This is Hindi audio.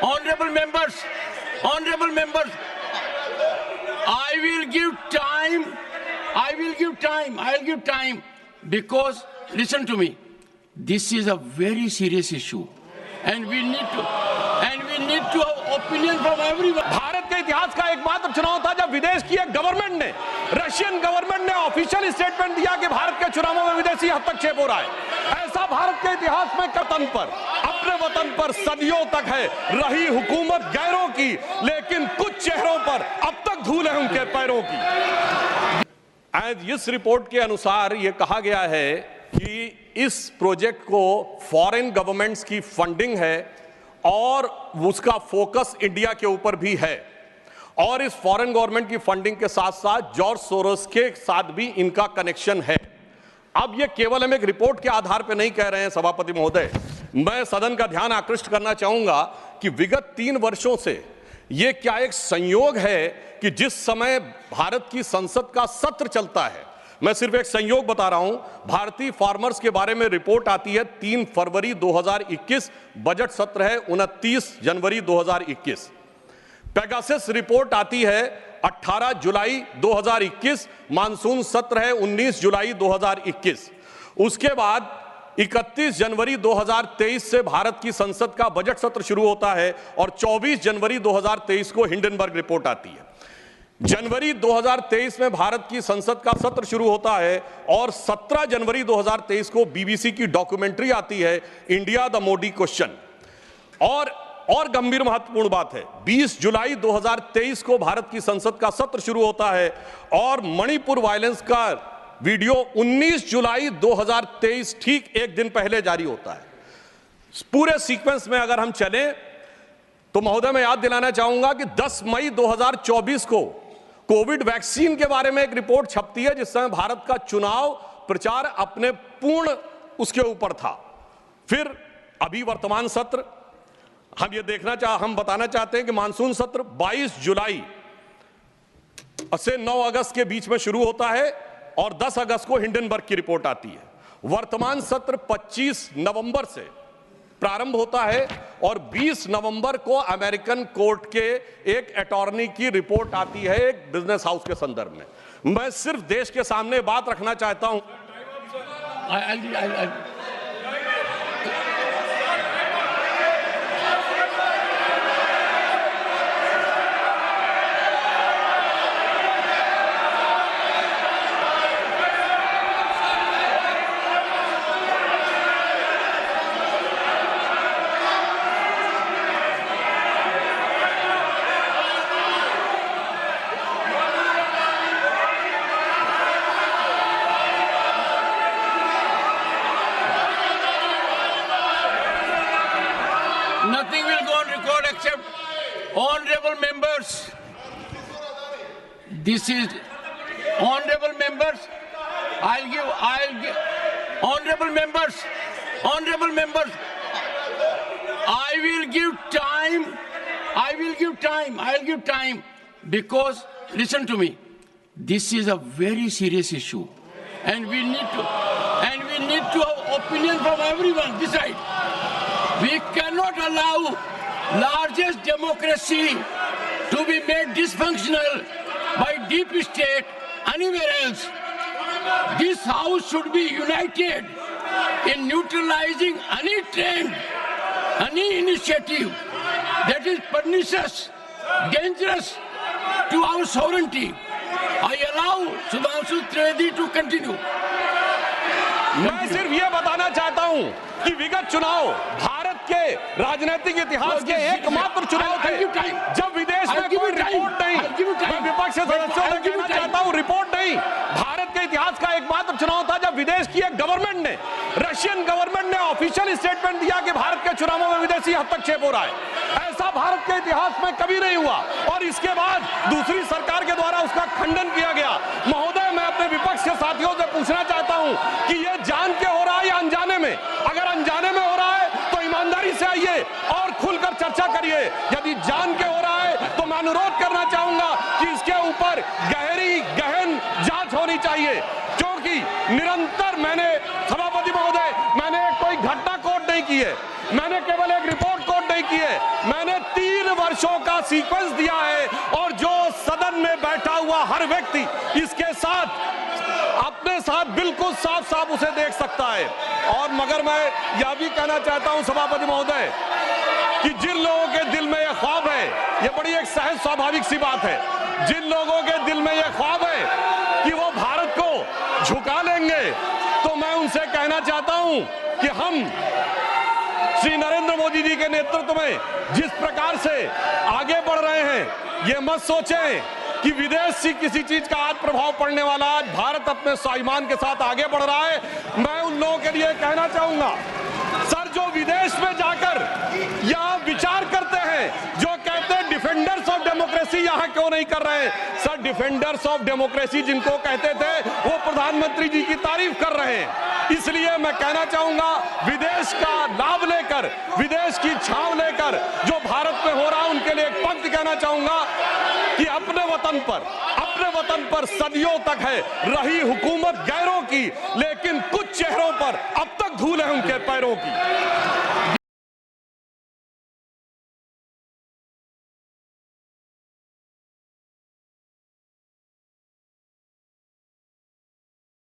Honorable members, I will give time because listen to me. This is a very serious issue and we need to have opinion from everyone. Bharat के इतिहास का एकमात्र चुनाव था जब विदेश की एक गवर्नमेंट ने, रशियन गवर्नमेंट ने ऑफिशियल स्टेटमेंट दिया कि भारत के चुनावों में विदेशी हस्तक्षेप हो रहा है। ऐसा भारत के इतिहास में अपने वतन पर सदियों तक है रही हुकूमत गैरों की, लेकिन कुछ चेहरों पर अब तक धूल है उनके पैरों की। आज इस रिपोर्ट के अनुसार यह कहा गया है कि इस प्रोजेक्ट को फॉरेन गवर्नमेंट्स की फंडिंग है और उसका फोकस इंडिया के ऊपर भी है, और इस फॉरेन गवर्नमेंट की फंडिंग के साथ साथ जॉर्ज सोरोस के साथ भी इनका कनेक्शन है। अब ये केवल हम एक रिपोर्ट के आधार पर नहीं कह रहे हैं सभापति महोदय, मैं सदन का ध्यान आकृष्ट करना चाहूंगा कि विगत 3 वर्षों से ये क्या एक संयोग है कि जिस समय भारत की संसद का सत्र चलता है, मैं सिर्फ एक संयोग बता रहा हूं, भारतीय फार्मर्स के बारे में रिपोर्ट आती है 3 फरवरी 2021, बजट सत्र है 29 जनवरी 2021। पेगासस रिपोर्ट आती है 18 जुलाई 2021, मानसून सत्र है 19 जुलाई 2021। उसके बाद 31 जनवरी 2023 से भारत की संसद का बजट सत्र शुरू होता है और 24 जनवरी 2023 को हिंडनबर्ग रिपोर्ट आती है। जनवरी 2023 में भारत की संसद का सत्र शुरू होता है और 17 जनवरी 2023 को बीबीसी की डॉक्यूमेंट्री आती है, इंडिया द मोदी क्वेश्चन। और गंभीर महत्वपूर्ण बात है, 20 जुलाई 2023 को भारत की संसद का सत्र शुरू होता है और मणिपुर वायलेंस का वीडियो 19 जुलाई 2023 ठीक एक दिन पहले जारी होता है। पूरे सीक्वेंस में अगर हम चलें तो महोदय मैं याद दिलाना चाहूंगा कि 10 मई 2024 को कोविड वैक्सीन के बारे में एक रिपोर्ट छपती है, जिस समय भारत का चुनाव प्रचार अपने पूर्ण उसके ऊपर था। फिर अभी वर्तमान सत्र हम बताना चाहते हैं कि मानसून सत्र 22 जुलाई से 9 अगस्त के बीच में शुरू होता है और 10 अगस्त को हिंडनबर्ग की रिपोर्ट आती है। वर्तमान सत्र 25 नवंबर से प्रारंभ होता है और 20 नवंबर को अमेरिकन कोर्ट के एक अटॉर्नी की रिपोर्ट आती है एक बिजनेस हाउस के संदर्भ में। मैं सिर्फ देश के सामने बात रखना चाहता हूं। Nothing will go on record except honorable members. This is honorable members. I'll give honorable members. I will give time because listen to me. This is a very serious issue and we need to have opinion from everyone this side. We cannot allow largest democracy to be made dysfunctional by deep state anywhere else. This house should be united in neutralizing any trend, any initiative that is pernicious, dangerous to our sovereignty. I allow Sudhanshu Trivedi to continue. मैं सिर्फ ये बताना चाहता हूं कि विगत चुनाव भारत के राजनीतिक इतिहास के एकमात्र चुनाव थे जब विदेश में कोई रिपोर्ट नहीं, मैं विपक्ष सदस्यों से कहना चाहता हूं रिपोर्ट नहीं, भारत के इतिहास का एकमात्र चुनाव था जब विदेश की एक गवर्नमेंट ने, रशियन गवर्नमेंट ने ऑफिशियल स्टेटमेंट दिया कि भारत के चुनावों में विदेशी हस्तक्षेप हो रहा है। ऐसा भारत के इतिहास में कभी नहीं हुआ और इसके बाद दूसरी सरकार के द्वारा उसका खंडन किया गया। महोदय मैं अपने विपक्ष के साथियों से पूछना चाहता हूं कि यह जान के हो रहा है या अनजाने में? अगर अनजाने में हो रहा है तो ईमानदारी से आइए और खुलकर चर्चा करिए, यदि जान के हो रहा है तो मैं अनुरोध करना चाहूंगा कि इसके ऊपर गहन जांच होनी चाहिए, क्योंकि निरंतर मैंने सभापति महोदय मैंने कोई घटना कोट नहीं की है, मैंने केवल एक रिपोर्ट कोट नहीं नहीं किए। मैंने 3 वर्षों का सीक्वेंस दिया है और जो सदन में बैठा हुआ हर व्यक्ति इसके साथ अपने साथ बिल्कुल साफ साफ उसे देख सकता है। और मगर मैं यह भी कहना चाहता हूं सभापति महोदय कि जिन लोगों के दिल में यह ख्वाब है, यह बड़ी एक सहज स्वाभाविक सी बात है, जिन लोगों के दिल में यह ख्वाब है कि वो भारत को झुका लेंगे, तो मैं उनसे कहना चाहता हूं कि हम श्री नरेंद्र मोदी जी के नेतृत्व में जिस प्रकार से आगे बढ़ रहे हैं, ये मत सोचें कि विदेश से किसी चीज का आज प्रभाव पड़ने वाला। आज भारत अपने स्वाभिमान के साथ आगे बढ़ रहा है। मैं उन लोगों के लिए कहना चाहूंगा, सर जो विदेश में जाकर यह विचार करते हैं, जो कहते हैं डिफेंडर्स ऑफ डेमोक्रेसी यहां क्यों नहीं कर रहे हैं? सर डिफेंडर्स ऑफ डेमोक्रेसी जिनको कहते थे वो प्रधानमंत्री जी की तारीफ कर रहे हैं। इसलिए मैं कहना चाहूंगा, विदेश का लाभ लेकर, विदेश की छाव लेकर जो भारत में हो रहा है, उनके लिए एक पंक्ति कहना चाहूंगा कि अपने वतन पर सदियों तक है रही हुकूमत गैरों की, लेकिन कुछ चेहरों पर अब तक धूल है उनके पैरों की।